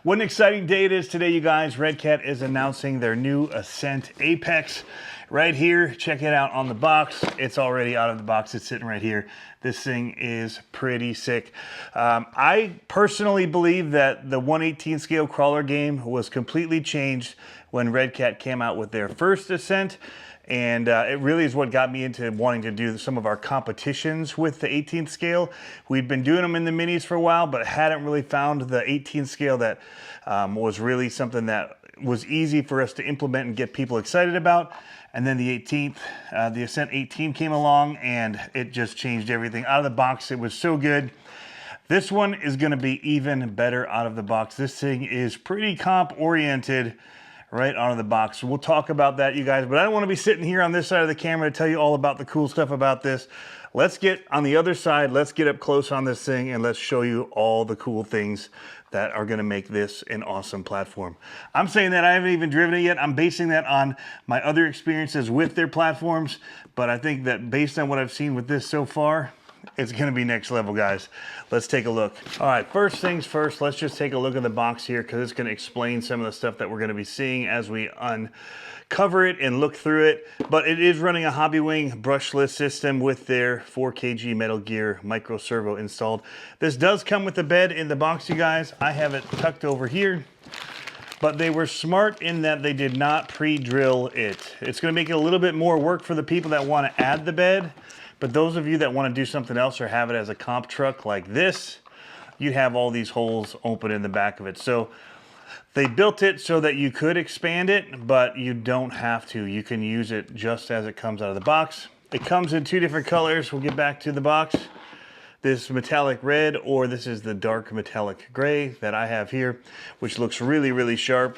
What an exciting day it is today, you guys. Redcat is announcing their new Ascent Apex right here. Check it out on the box. It's already out of the box. It's sitting right here. This thing is pretty sick. I personally believe that the 1/18 scale crawler game was completely changed when Redcat came out with their first Ascent. And it really is what got me into wanting to do some of our competitions with the 18th scale. We'd been doing them in the minis for a while, but hadn't really found the 18th scale that was really something that was easy for us to implement and get people excited about. And then the 18th, the Ascent 18 came along, and it just changed everything. Out of the box, it was so good. This one is gonna be even better out of the box. This thing is pretty comp-oriented right out of the box. So we'll talk about that, you guys, but I don't want to be sitting here on this side of the camera to tell you all about the cool stuff about this. Let's get on the other side, let's get up close on this thing, and let's show you all the cool things that are going to make this an awesome platform. I'm saying that I haven't even driven it yet. I'm basing that on my other experiences with their platforms, but I think that based on what I've seen with this so far, it's gonna be next level, guys. Let's take a look. All right, first things first, let's just take a look at the box here because it's gonna explain some of the stuff that we're gonna be seeing as we uncover it and look through it. But it is running a Hobbywing brushless system with their 4 kg Metal Gear micro servo installed. This does come with a bed in the box, you guys. I have it tucked over here. But they were smart in that they did not pre-drill it. It's gonna make it a little bit more work for the people that wanna add the bed. But those of you that want to do something else or have it as a comp truck like this, you have all these holes open in the back of it. So they built it so that you could expand it, but you don't have to. You can use it just as it comes out of the box. It comes in two different colors. We'll get back to the box. This metallic red, or this is the dark metallic gray that I have here, which looks really, really sharp.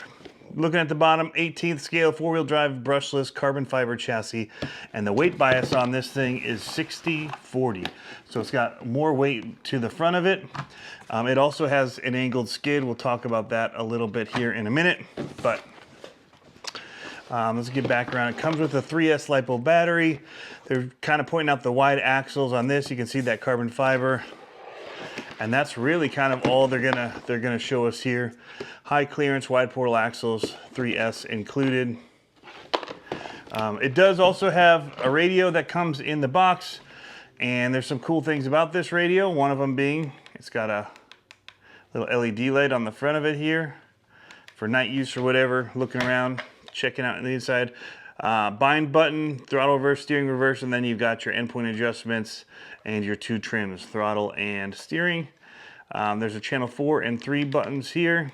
Looking at the bottom, 18th scale, 4-wheel drive, brushless, carbon fiber chassis, and the weight bias on this thing is 60/40. So it's got more weight to the front of it. It also has an angled skid. We'll talk about that a little bit here in a minute, but let's get back around. It comes with a 3S LiPo battery. They're kind of pointing out the wide axles on this. You can see that carbon fiber. And that's really kind of all they're gonna show us here. High clearance, wide portal axles, 3S included. It does also have a radio that comes in the box, and there's some cool things about this radio. One of them being, it's got a little LED light on the front of it here for night use or whatever, looking around, checking out on the inside. Bind button, throttle reverse, steering reverse, and then you've got your endpoint adjustments and your two trims, throttle and steering. There's a channel 4 and 3 buttons here.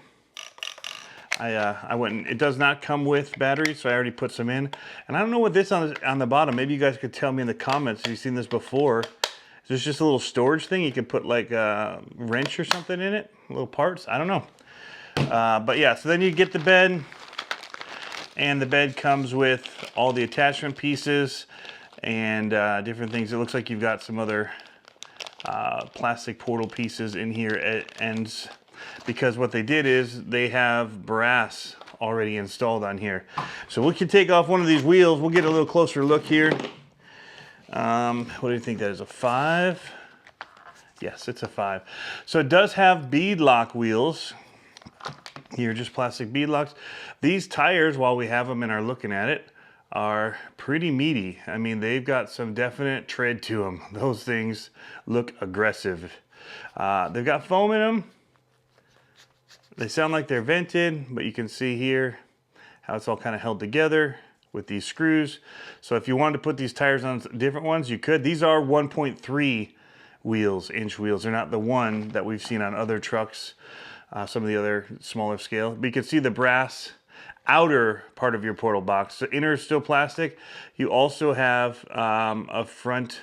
It does not come with batteries, so I already put some in. And I don't know what this on the bottom. Maybe you guys could tell me in the comments if you've seen this before. Is this just a little storage thing? You can put like a wrench or something in it, little parts. I don't know. But yeah, so then you get the bed. And the bed comes with all the attachment pieces and different things. It looks like you've got some other plastic portal pieces in here at ends, because what they did is they have brass already installed on here. So we can take off one of these wheels. We'll get a little closer look here. What do you think that is, a 5? Yes, it's a 5. So it does have bead lock wheels. Here, just plastic bead locks. These tires, while we have them and are looking at it, are pretty meaty. I mean, they've got some definite tread to them. Those things look aggressive. They've got foam in them. They sound like they're vented, but you can see here how it's all kind of held together with these screws. So if you wanted to put these tires on different ones, you could. These are 1.3 wheels, inch wheels. They're not the one that we've seen on other trucks. Some of the other smaller scale. But you can see the brass outer part of your portal box. The inner is still plastic. You also have a front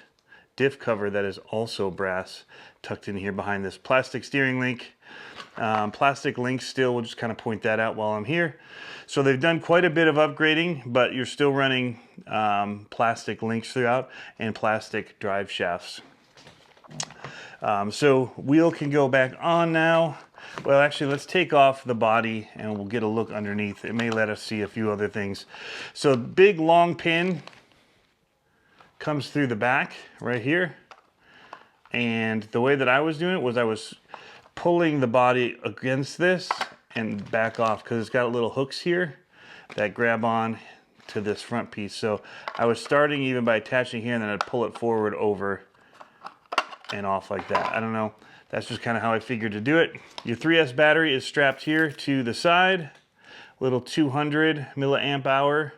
diff cover that is also brass tucked in here behind this plastic steering link. Plastic links still, we'll just kind of point that out while I'm here. So they've done quite a bit of upgrading, but you're still running plastic links throughout and plastic drive shafts. So wheel can go back on now. Well, actually, let's take off the body and we'll get a look underneath. It may let us see a few other things. So big long pin comes through the back right here. And the way that I was doing it was I was pulling the body against this and back off because it's got little hooks here that grab on to this front piece. So I was starting even by attaching here, and then I'd pull it forward over and off like that. I don't know. That's just kind of how I figured to do it. Your 3S battery is strapped here to the side. Little 200 milliamp hour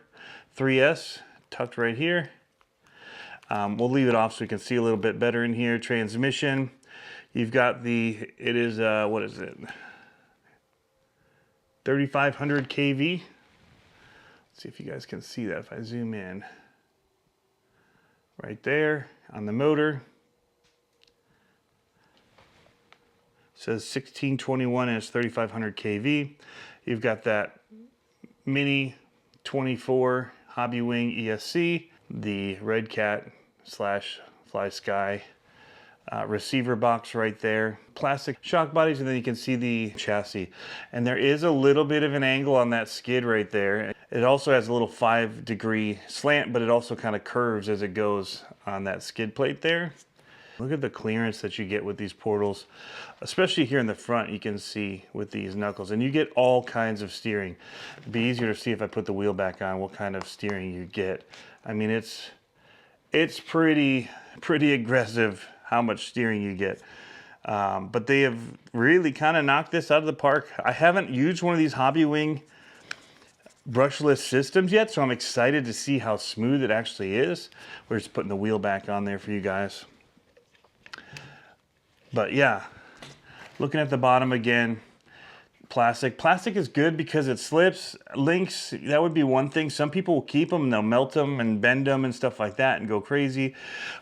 3S tucked right here. We'll leave it off so we can see a little bit better in here. Transmission. You've got the, it is, what is it? 3500 kV. Let's see if you guys can see that if I zoom in. Right there on the motor. It says 1621 and it's 3500 kV. You've got that mini 24 Hobbywing ESC, the Redcat / Fly Sky receiver box right there, plastic shock bodies, and then you can see the chassis. And there is a little bit of an angle on that skid right there. It also has a little 5-degree slant, but it also kind of curves as it goes on that skid plate there. Look at the clearance that you get with these portals, especially here in the front. You can see with these knuckles, and you get all kinds of steering. It'd be easier to see if I put the wheel back on what kind of steering you get. I mean, it's pretty aggressive how much steering you get. But they have really kind of knocked this out of the park. I haven't used one of these Hobbywing brushless systems yet, so I'm excited to see how smooth it actually is. We're just putting the wheel back on there for you guys. But yeah, looking at the bottom again, plastic. Plastic is good because it slips. Links, that would be one thing. Some people will keep them and they'll melt them and bend them and stuff like that and go crazy.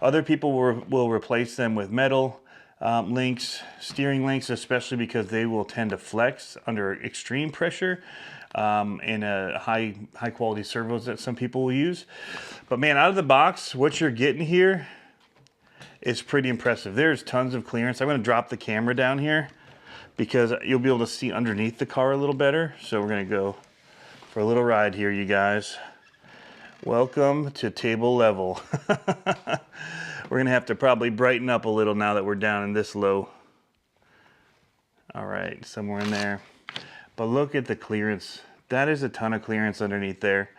Other people will replace them with metal links, steering links, especially because they will tend to flex under extreme pressure in a high quality servos that some people will use. But man, out of the box, what you're getting here is pretty impressive. There's tons of clearance. I'm going to drop the camera down here because you'll be able to see underneath the car a little better. So we're going to go for a little ride here, you guys. Welcome to table level. We're going to have to probably brighten up a little now that we're down in this low. All right, somewhere in there. But look at the clearance. That is a ton of clearance underneath there.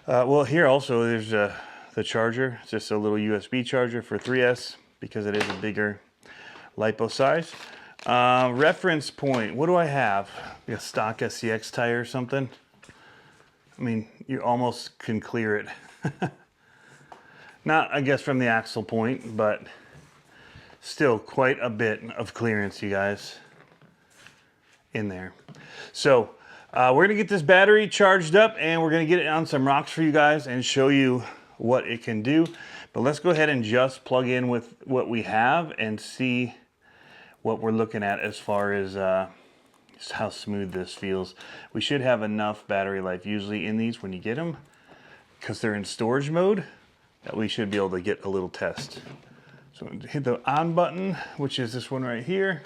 Well, here also there's the charger. It's just a little USB charger for 3S because it is a bigger LiPo size. Reference point, what do I have? A stock SCX tire or something? I mean, you almost can clear it. Not, I guess, from the axle point, but still quite a bit of clearance, you guys, in there. So we're gonna get this battery charged up and we're gonna get it on some rocks for you guys and show you what it can do. But let's go ahead and just plug in with what we have and see what we're looking at as far as just how smooth this feels. We should have enough battery life usually in these when you get them, because they're in storage mode, that we should be able to get a little test. So hit the on button, which is this one right here.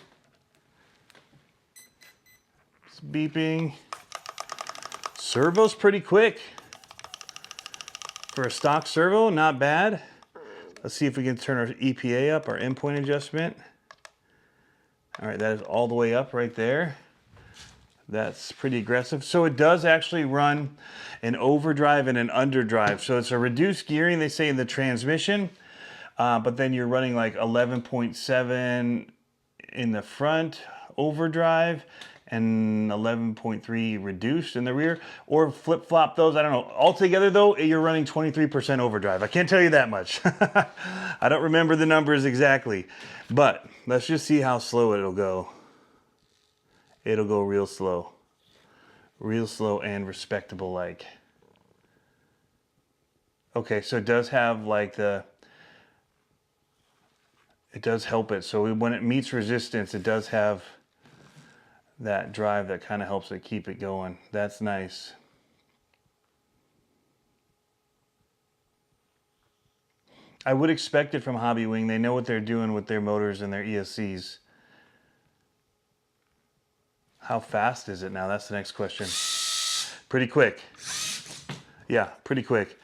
It's beeping. Servo's pretty quick. For a stock servo, not bad. Let's see if we can turn our EPA up, our endpoint adjustment. All right, that is all the way up right there. That's pretty aggressive. So it does actually run an overdrive and an underdrive. So it's a reduced gearing, they say, in the transmission, but then you're running like 11.7 in the front overdrive and 11.3 reduced in the rear, or flip-flop those. I don't know. Altogether though, you're running 23% overdrive. I can't tell you that much. I don't remember the numbers exactly, but let's just see how slow it'll go. It'll go real slow and respectable like. Okay, so it does have like it does help it. So when it meets resistance, it does have that drive that kind of helps it keep it going. That's nice. I would expect it from Hobbywing. They know what they're doing with their motors and their ESCs. How fast is it now? That's the next question. Pretty quick. Yeah, pretty quick.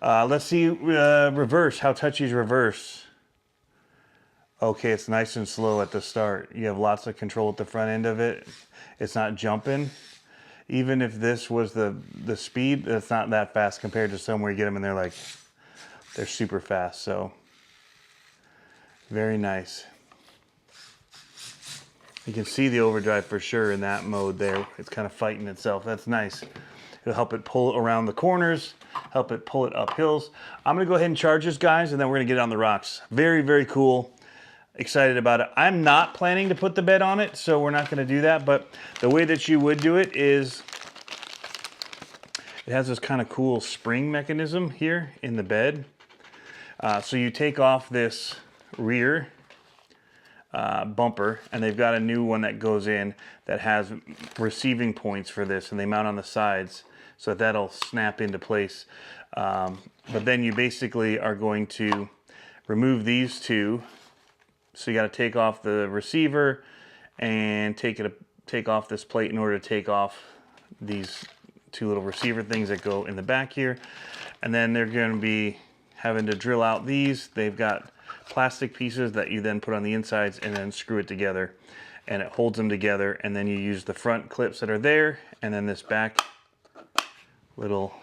Let's see reverse. How touchy is reverse? Okay, it's nice and slow at the start. You have lots of control at the front end of it. It's not jumping. Even if this was the speed, it's not that fast compared to some where you get them and they're super fast. So very nice. You can see the overdrive for sure in that mode there. It's kind of fighting itself. That's nice. It'll help it pull around the corners, help it pull it up hills. I'm gonna go ahead and charge this, guys, and then we're gonna get it on the rocks. Very, very cool. Excited about it. I'm not planning to put the bed on it, so we're not gonna do that, but the way that you would do it is it has this kind of cool spring mechanism here in the bed. So you take off this rear bumper, and they've got a new one that goes in that has receiving points for this, and they mount on the sides so that'll snap into place. But then you basically are going to remove these two. So you got to take off the receiver and take off this plate in order to take off these two little receiver things that go in the back here. And then they're going to be having to drill out these. They've got plastic pieces that you then put on the insides and then screw it together, and it holds them together. And then you use the front clips that are there and then this back little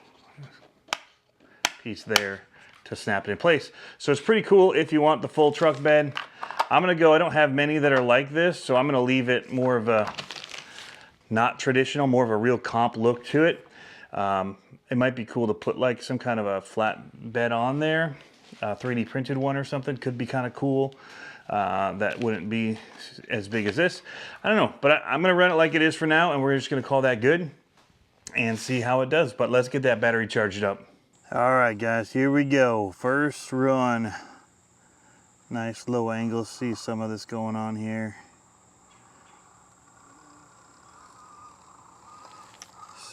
piece there to snap it in place. So it's pretty cool if you want the full truck bed. I'm gonna go, I don't have many that are like this, so I'm gonna leave it more of a not traditional, more of a real comp look to it. It might be cool to put like some kind of a flat bed on there. 3D printed one or something could be kind of cool. That wouldn't be as big as this. I don't know, but I'm gonna run it like it is for now, and we're just gonna call that good and see how it does. But let's get that battery charged up. All right, guys, here we go. First run. Nice low angle, see some of this going on here.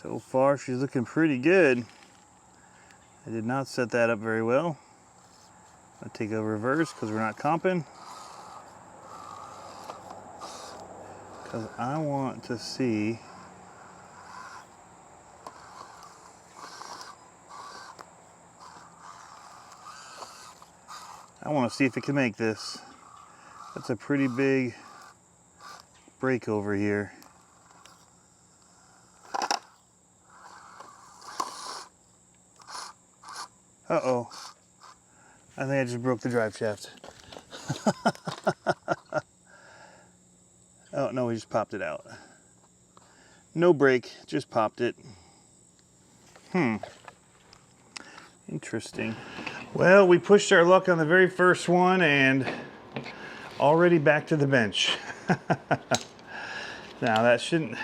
So far, she's looking pretty good. I did not set that up very well. I'll take a reverse because we're not comping. Because I want to see if it can make this. That's a pretty big break over here. Uh-oh. I think I just broke the drive shaft. Oh, no, we just popped it out. No break, just popped it. Interesting. Well, we pushed our luck on the very first one and already back to the bench. Now that shouldn't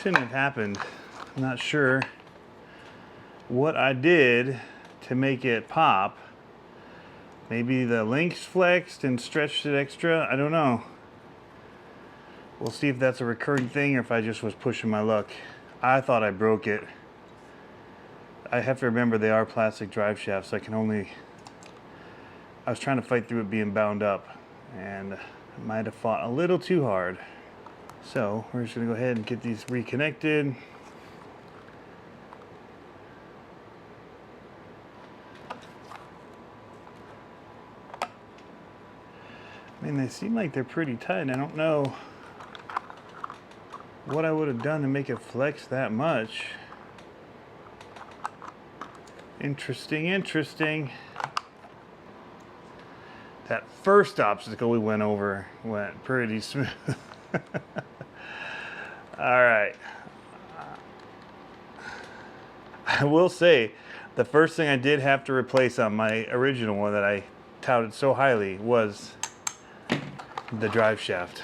have happened. I'm not sure what I did to make it pop. Maybe the links flexed and stretched it extra. I don't know. We'll see if that's a recurring thing or if I just was pushing my luck. I thought I broke it. I have to remember they are plastic drive shafts. I was trying to fight through it being bound up, and I might have fought a little too hard. So we're just gonna go ahead and get these reconnected. I mean, they seem like they're pretty tight. I don't know what I would have done to make it flex that much. Interesting, interesting. That first obstacle we went over went pretty smooth. All right. I will say, the first thing I did have to replace on my original one that I touted so highly was the drive shaft.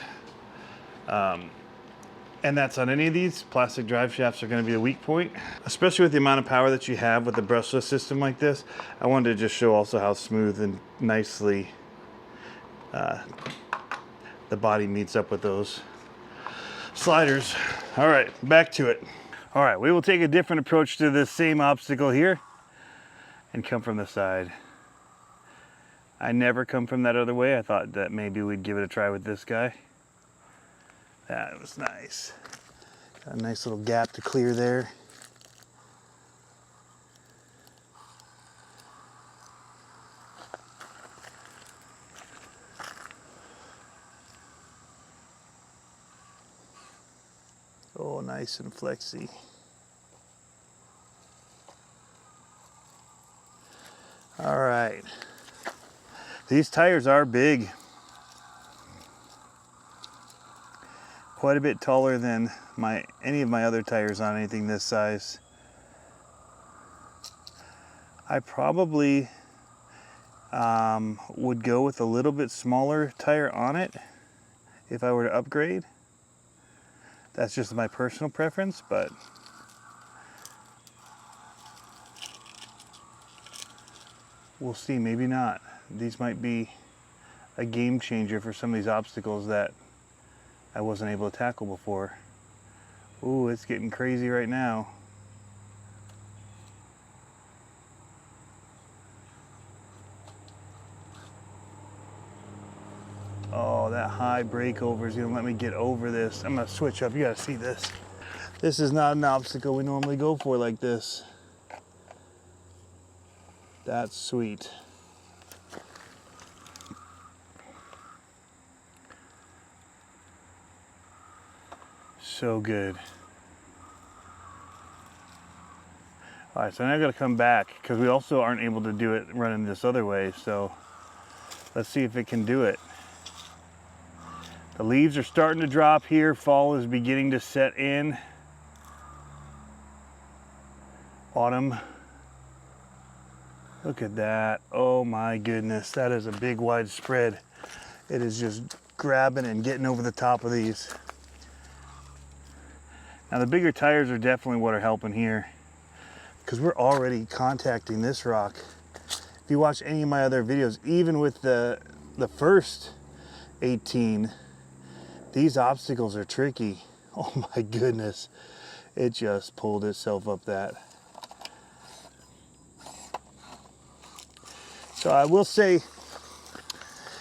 And that's on any of these. Plastic drive shafts are going to be a weak point, especially with the amount of power that you have with the brushless system like this. I wanted to just show also how smooth and nicely the body meets up with those sliders. All right, back to it. All right, we will take a different approach to this same obstacle here and come from the side. I never come from that other way. I thought that maybe we'd give it a try with this guy. That was nice. Got a nice little gap to clear there. Oh, nice. Nice and flexy. All right. These tires are big. Quite a bit taller than any of my other tires on anything this size. I probably would go with a little bit smaller tire on it if I were to upgrade. That's just my personal preference, but we'll see, maybe not. These might be a game changer for some of these obstacles that I wasn't able to tackle before. Ooh, it's getting crazy right now. Oh, that high breakover is gonna let me get over this. I'm gonna switch up, you gotta see this. This is not an obstacle we normally go for like this. That's sweet. So good. All right, so now I gotta come back because we also aren't able to do it running this other way. So let's see if it can do it. The leaves are starting to drop here. Fall is beginning to set in. Autumn. Look at that. Oh my goodness, that is a big wide spread. It is just grabbing and getting over the top of these. Now the bigger tires are definitely what are helping here because we're already contacting this rock. If you watch any of my other videos, even with the first 18, these obstacles are tricky. Oh my goodness. It just pulled itself up that. So I will say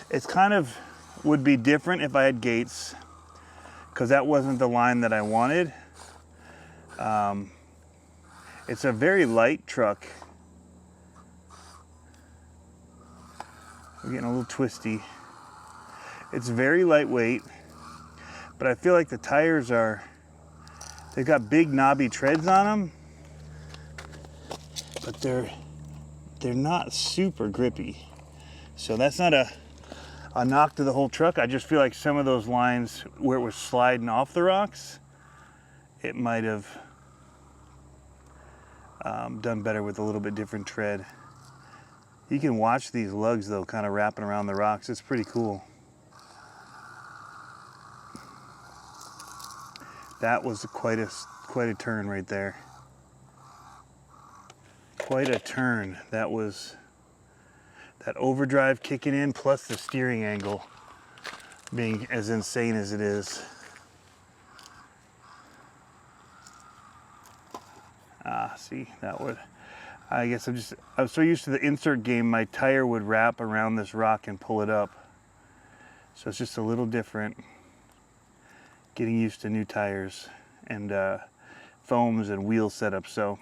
it's kind of would be different if I had gates because that wasn't the line that I wanted. It's a very light truck. We're getting a little twisty. It's very lightweight, but I feel like the tires they've got big knobby treads on them, but they're not super grippy. So that's not a knock to the whole truck. I just feel like some of those lines where it was sliding off the rocks, it might have done better with a little bit different tread. You can watch these lugs though kind of wrapping around the rocks. It's pretty cool. That was quite a turn right there. Quite a turn. That was that overdrive kicking in plus the steering angle being as insane as it is. See, that would, I guess I was so used to the insert game, my tire would wrap around this rock and pull it up. So it's just a little different. Getting used to new tires and foams and wheel setup. So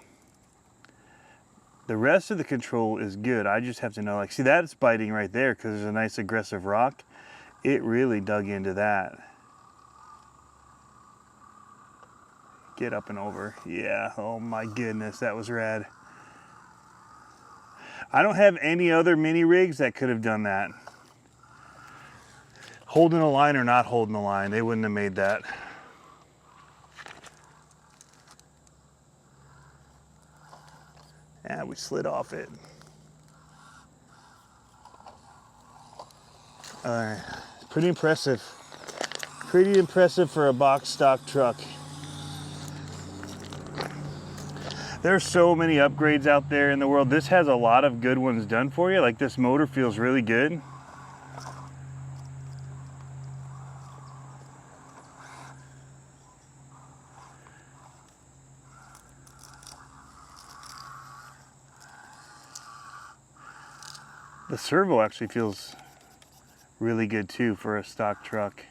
the rest of the control is good. I just have to know, like, see, that's biting right there because there's a nice aggressive rock. It really dug into that. Get up and over. Yeah, oh my goodness, that was rad. I don't have any other mini rigs that could have done that. Holding a line or not holding the line, they wouldn't have made that. Yeah, we slid off it. All right, pretty impressive. Pretty impressive for a box stock truck. There's so many upgrades out there in the world. This has a lot of good ones done for you. Like this motor feels really good. The servo actually feels really good too for a stock truck.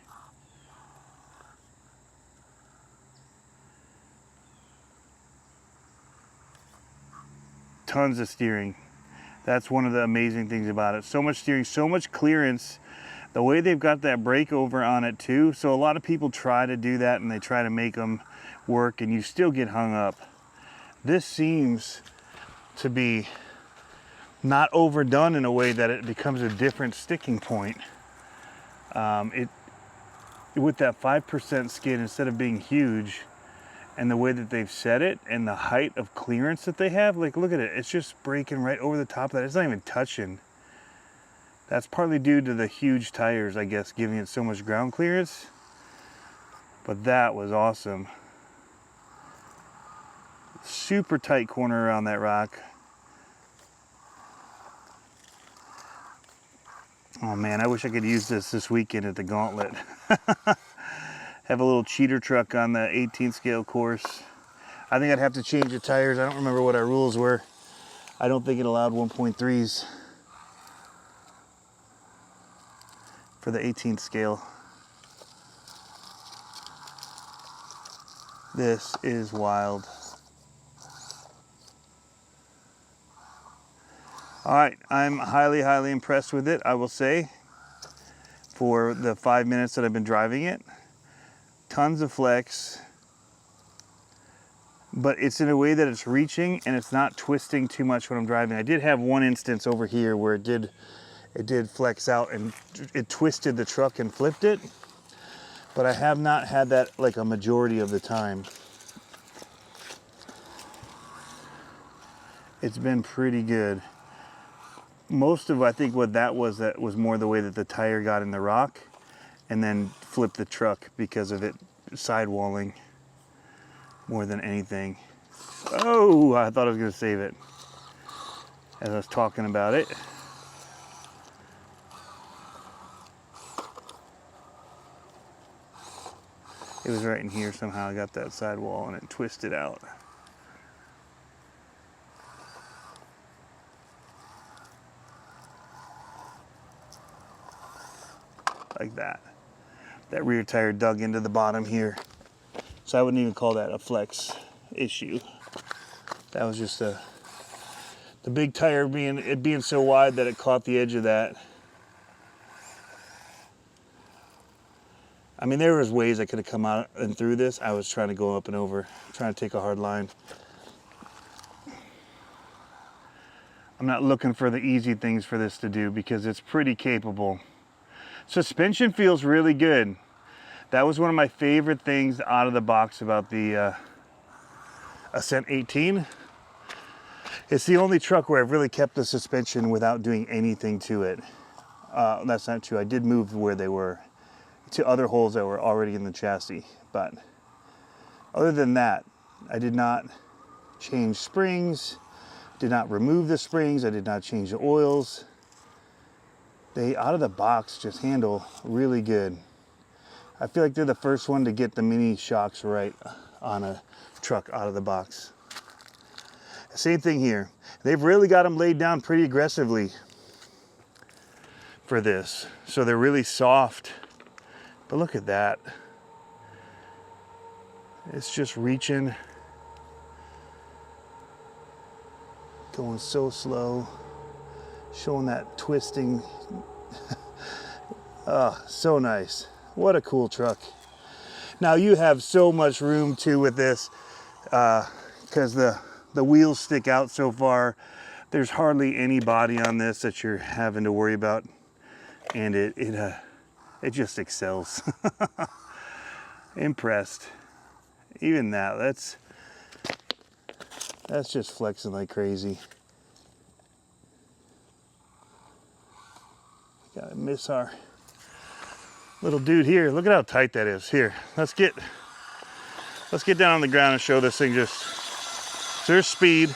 Tons of steering. That's one of the amazing things about it. So much steering, so much clearance. The way they've got that breakover on it too, so a lot of people try to do that and they try to make them work and you still get hung up. This seems to be not overdone in a way that it becomes a different sticking point. With that 5% skin, instead of being huge, and the way that they've set it and the height of clearance that they have, like look at it, it's just breaking right over the top of that. It's not even touching. That's partly due to the huge tires, I guess, giving it so much ground clearance. But that was awesome. Super tight corner around that rock. Oh man, I wish I could use this weekend at the Gauntlet. Have a little cheater truck on the 18 scale course. I think I'd have to change the tires. I don't remember what our rules were. I don't think it allowed 1.3s for the 18 scale. This is wild. All right, I'm highly, highly impressed with it, I will say, for the 5 minutes that I've been driving it. Tons of flex, but it's in a way that it's reaching and it's not twisting too much when I'm driving. I did have one instance over here where it did flex out and it twisted the truck and flipped it, but I have not had that like a majority of the time. It's been pretty good. Most of, I think what that was more the way that the tire got in the rock and then flipped the truck because of it sidewalling more than anything. Oh, I thought I was gonna save it as I was talking about it. It was right in here somehow. I got that sidewall and it twisted out. Like that. That rear tire dug into the bottom here. So I wouldn't even call that a flex issue. That was just the big tire being so wide that it caught the edge of that. I mean, there was ways I could have come out and through this. I was trying to go up and over, trying to take a hard line. I'm not looking for the easy things for this to do because it's pretty capable. Suspension feels really good. That was one of my favorite things out of the box about the Ascent-18. It's the only truck where I've really kept the suspension without doing anything to it. That's not true. I did move where they were to other holes that were already in the chassis. But other than that, I did not change springs, did not remove the springs, I did not change the oils. They, out of the box, just handle really good. I feel like they're the first one to get the mini shocks right on a truck out of the box. Same thing here. They've really got them laid down pretty aggressively for this. So they're really soft. But look at that. It's just reaching. Going so slow. Showing that twisting. Oh, so nice. What a cool truck. Now you have so much room too with this because the wheels stick out so far. There's hardly any body on this that you're having to worry about, and it just excels. Impressed. Even that's just flexing like crazy. Gotta miss our little dude here. Look at how tight that is. Here, let's get down on the ground and show this thing. Just so there's speed,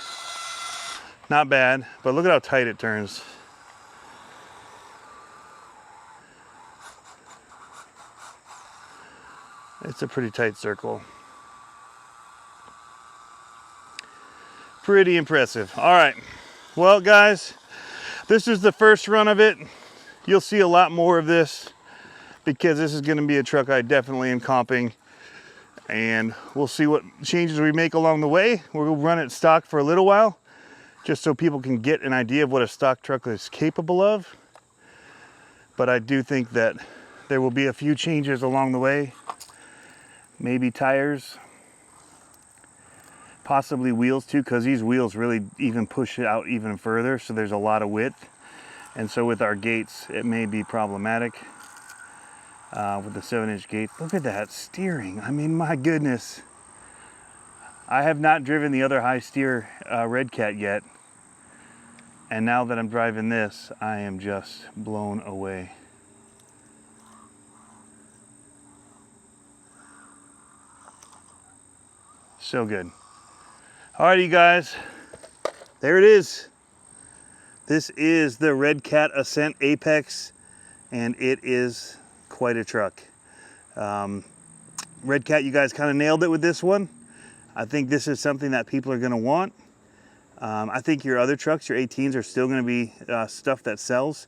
not bad, but look at how tight it turns. It's a pretty tight circle. Pretty impressive. All right, well guys, this is the first run of it. You'll see a lot more of this because this is going to be a truck I definitely am comping, and we'll see what changes we make along the way. We'll run it stock for a little while just so people can get an idea of what a stock truck is capable of. but I do think that there will be a few changes along the way. Maybe tires, possibly wheels too, because these wheels really even push it out even further, so there's a lot of width. And so with our gates, it may be problematic with the 7-inch gates. Look at that steering. I mean, my goodness. I have not driven the other high steer Redcat yet. And now that I'm driving this, I am just blown away. So good. Alrighty, you guys, there it is. This is the Redcat Ascent Apex, and it is quite a truck. Redcat, you guys kind of nailed it with this one. I think this is something that people are going to want. I think your other trucks, your 18s, are still going to be stuff that sells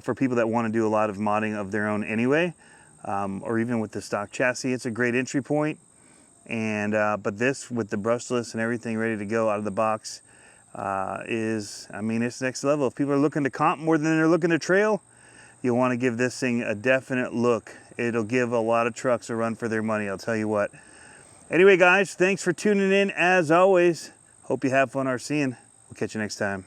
for people that want to do a lot of modding of their own anyway, or even with the stock chassis. It's a great entry point. And but this, with the brushless and everything ready to go out of the box, is, I mean, it's next level. If people are looking to comp more than they're looking to trail, you'll want to give this thing a definite look. It'll give a lot of trucks a run for their money, I'll tell you what. Anyway, guys, thanks for tuning in as always. Hope you have fun RCing. We'll catch you next time.